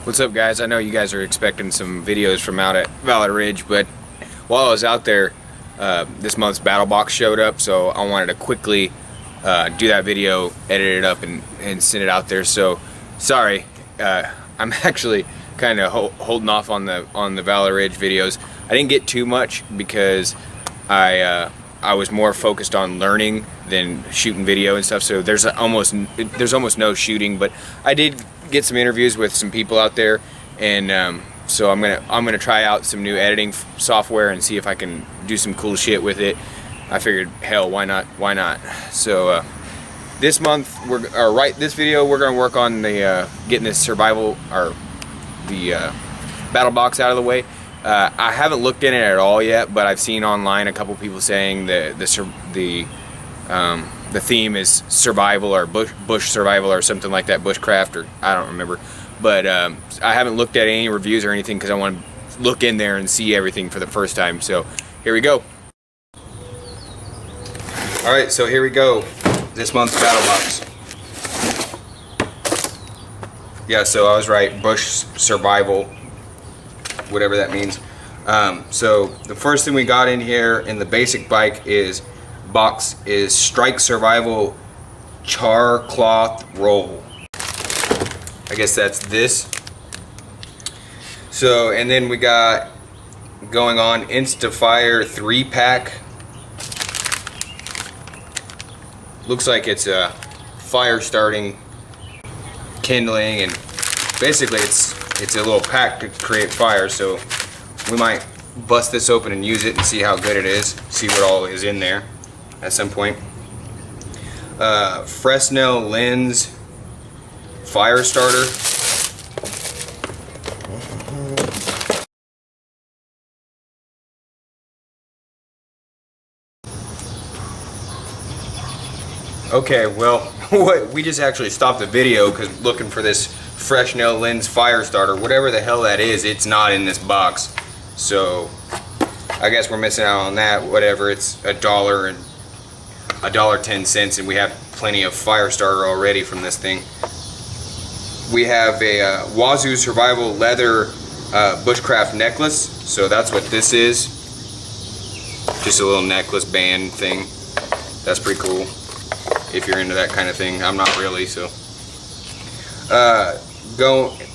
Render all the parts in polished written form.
What's up, guys? I know you guys are expecting some videos from out at Valley Ridge, but while I was out there, this month's Battlbox showed up, so I wanted to quickly do that video, edit it up, and send it out there. So sorry, I'm actually kind of holding off on the Valley Ridge videos. I didn't get too much because I was more focused on learning than shooting video and stuff. So there's almost no shooting, but I did get some interviews with some people out there, and so I'm gonna try out some new editing software and see if I can do some cool shit with it. I figured, hell, why not? So this month, this video, we're gonna work on the getting this survival or the Battlbox out of the way. I haven't looked in it at all yet, but I've seen online a couple people saying the theme is survival or bush survival or something like that, bushcraft, or I don't remember. But I haven't looked at any reviews or anything because I want to look in there and see everything for the first time. So here we go. All right, so here we go. This month's Battlbox. Yeah, so I was right. Bush survival, whatever that means. So the first thing we got in here in the basic box is Strike Survival Char Cloth Roll. I guess that's this. So, and then we got going on Instafire 3-pack. Looks like it's a fire starting, kindling, and basically it's a little pack to create fire. So we might bust this open and use it and see how good it is, see what all is in there at some point. Fresnel lens fire starter. Okay, well, we just actually stopped the video because looking for this Fresnel lens fire starter, whatever the hell that is, it's not in this box. So I guess we're missing out on that. Whatever, it's $1 and $1.10, and we have plenty of fire starter already from this thing. We have a Wazoo Survival Leather Bushcraft necklace. So that's what this is. Just a little necklace band thing. That's pretty cool if you're into that kind of thing. I'm not really, so.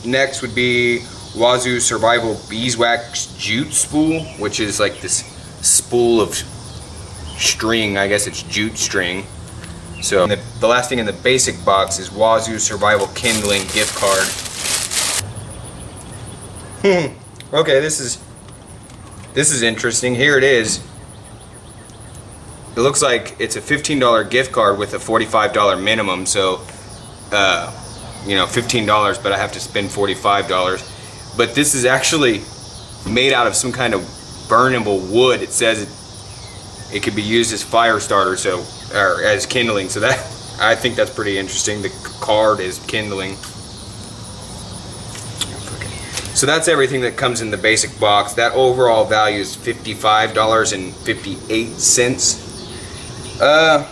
Next would be Wazoo Survival Beeswax Jute Spool, which is like this spool of string. I guess it's jute string. So the last thing in the basic box is Wazoo Survival Kindling gift card. Okay, this is interesting. Here it is. It looks like it's a $15 gift card with a $45 minimum. So, you know, $15, but I have to spend $45. But this is actually made out of some kind of burnable wood. It says it could be used as fire starter, so, or as kindling. So that, I think that's pretty interesting. The card is kindling. So that's everything that comes in the basic box. That overall value is $55.58.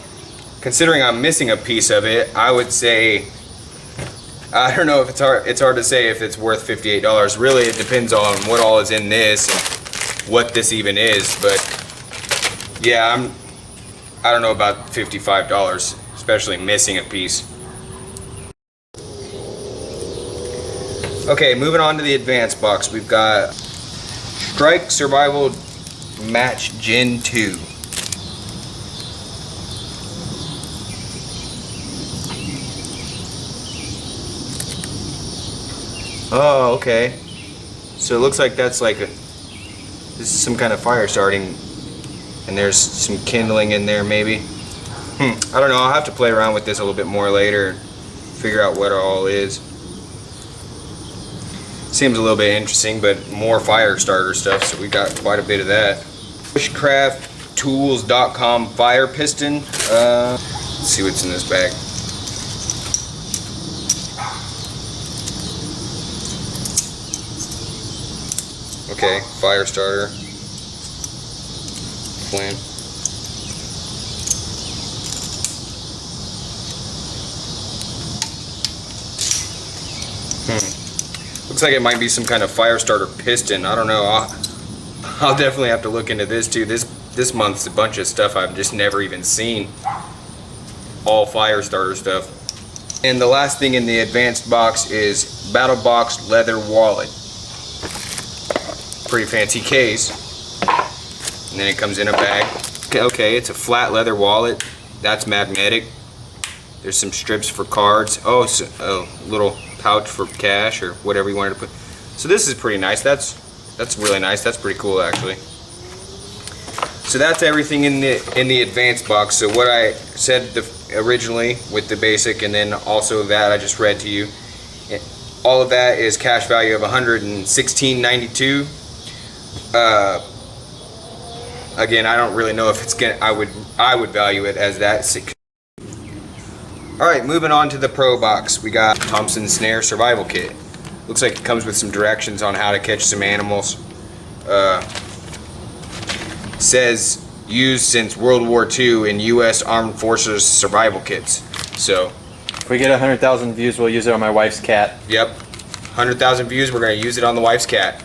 Considering I'm missing a piece of it, I would say, I don't know if it's hard to say if it's worth $58. Really, it depends on what all is in this and what this even is. But yeah, I don't know about $55, especially missing a piece. Okay, moving on to the advanced box, we've got Strike Survival Match Gen 2. Oh, okay. So it looks like that's like this is some kind of fire starting, and there's some kindling in there maybe. I don't know, I'll have to play around with this a little bit more later, figure out what it all is. Seems a little bit interesting, but more fire starter stuff, so we got quite a bit of that. Bushcrafttools.com fire piston. Let's see what's in this bag. Okay, fire starter. Flint. Looks like it might be some kind of fire starter piston. I don't know. I'll definitely have to look into this too. This month's a bunch of stuff I've just never even seen. All fire starter stuff. And the last thing in the advanced box is Battlbox leather wallet. Pretty fancy case. And then it comes in a bag. Okay, it's a flat leather wallet. That's magnetic. There's some strips for cards. Oh, so a little pouch for cash or whatever you wanted to put. So this is pretty nice. That's really nice. That's pretty cool actually. So that's everything in the advanced box. So what I said originally with the basic, and then also that I just read to you, all of that is cash value of $116.92. Again, I don't really know if it's gonna. I would value it as that. All right, moving on to the Pro box. We got Thompson Snare Survival Kit. Looks like it comes with some directions on how to catch some animals. Says used since World War II in U.S. Armed Forces survival kits. So, if we get 100,000 views, we'll use it on my wife's cat. Yep, 100,000 views. We're gonna use it on the wife's cat.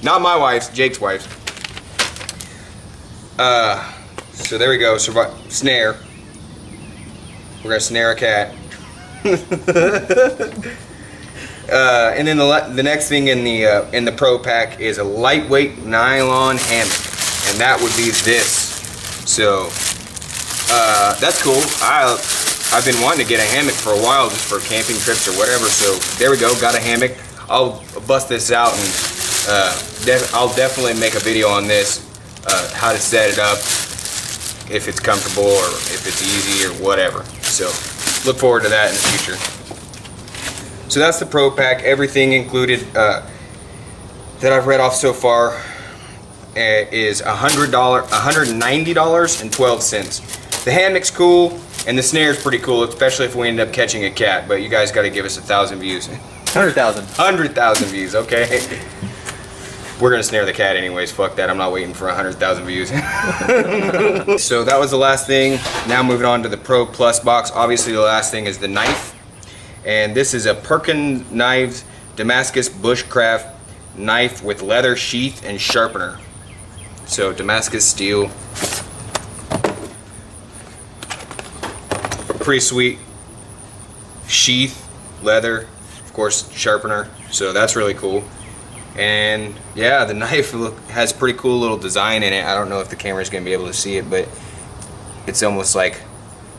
Not my wife's, Jake's wife's. So there we go. Snare. We're gonna snare a cat. And then the next thing in the Pro pack is a lightweight nylon hammock, and that would be this. So that's cool. I've been wanting to get a hammock for a while, just for camping trips or whatever. So there we go. Got a hammock. I'll bust this out, and I'll definitely make a video on this, how to set it up, if it's comfortable or if it's easy or whatever. So look forward to that in the future. So that's the Pro pack. Everything included that I've read off so far is $190.12. The hammock's cool, and the snare's pretty cool, especially if we end up catching a cat. But you guys got to give us 1,000 views. 100,000. 100,000 views. Okay. We're gonna snare the cat anyways. Fuck that. I'm not waiting for 100,000 views. So that was the last thing. Now moving on to the Pro Plus box. Obviously the last thing is the knife. And this is a Perkins Knives Damascus Bushcraft knife with leather sheath and sharpener. So Damascus steel. Pretty sweet. Sheath, leather, of course sharpener. So that's really cool. And yeah, the knife has pretty cool little design in it. I don't know if the camera's gonna be able to see it, but it's almost like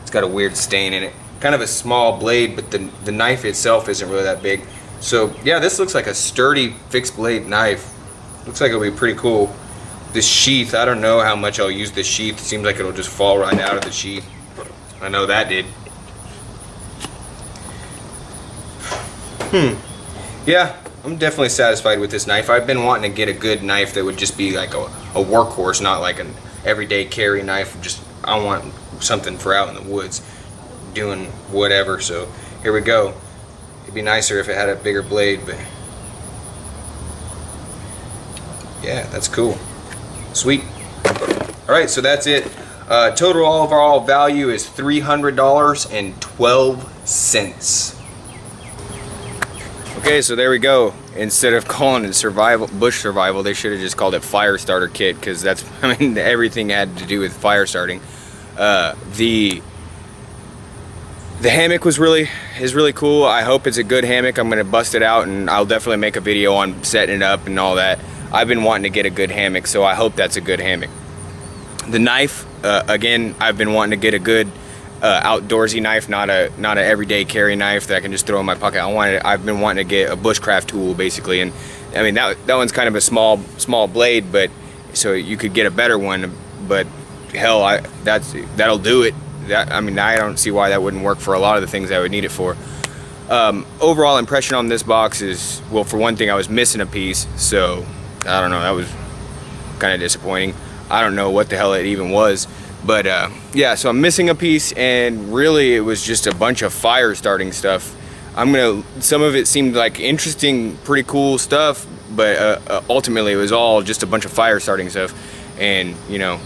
it's got a weird stain in it. Kind of a small blade, but the knife itself isn't really that big. So yeah, this looks like a sturdy fixed blade knife. Looks like it'll be pretty cool. This sheath, I don't know how much I'll use this sheath. It seems like it'll just fall right out of the sheath. I know that did. Yeah, I'm definitely satisfied with this knife. I've been wanting to get a good knife that would just be like a workhorse, not like an everyday carry knife. I want something for out in the woods doing whatever. So here we go. It'd be nicer if it had a bigger blade, but yeah, that's cool. Sweet. Alright, so that's it. Total overall value is $300.12. Okay, so there we go. Instead of calling it bush survival, they should have just called it fire starter kit, because that's, I mean, everything had to do with fire starting. The hammock is really cool. I hope it's a good hammock. I'm gonna bust it out, and I'll definitely make a video on setting it up and all that. I've been wanting to get a good hammock, so I hope that's a good hammock. The knife, again, I've been wanting to get a good outdoorsy knife, not a everyday carry knife that I can just throw in my pocket. I've been wanting to get a bushcraft tool, basically, and I mean that one's kind of a small blade, but so you could get a better one. But hell, that'll do it. I mean, I don't see why that wouldn't work for a lot of the things I would need it for. Overall impression on this box is, well, for one thing, I was missing a piece, so I don't know, that was kind of disappointing. I don't know what the hell it even was, but yeah, so I'm missing a piece, and really it was just a bunch of fire starting stuff. Some of it seemed like interesting, pretty cool stuff, but ultimately it was all just a bunch of fire starting stuff. And you know,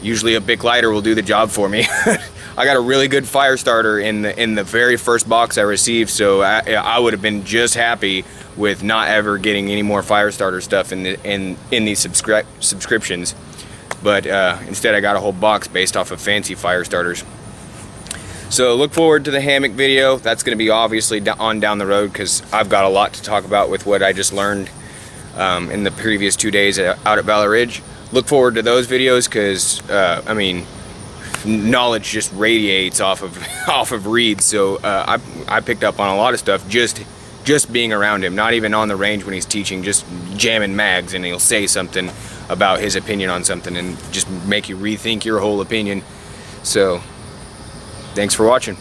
usually a Bic lighter will do the job for me. I got a really good fire starter in the very first box I received, so I would have been just happy with not ever getting any more fire starter stuff in these subscriptions. But instead I got a whole box based off of fancy fire starters. So look forward to the hammock video. That's going to be obviously on down the road, because I've got a lot to talk about with what I just learned in the previous 2 days out at Valley Ridge. Look forward to those videos, because I mean, knowledge just radiates off of Reed. So I picked up on a lot of stuff just being around him, not even on the range when he's teaching, just jamming mags, and he'll say something about his opinion on something and just make you rethink your whole opinion. So thanks for watching.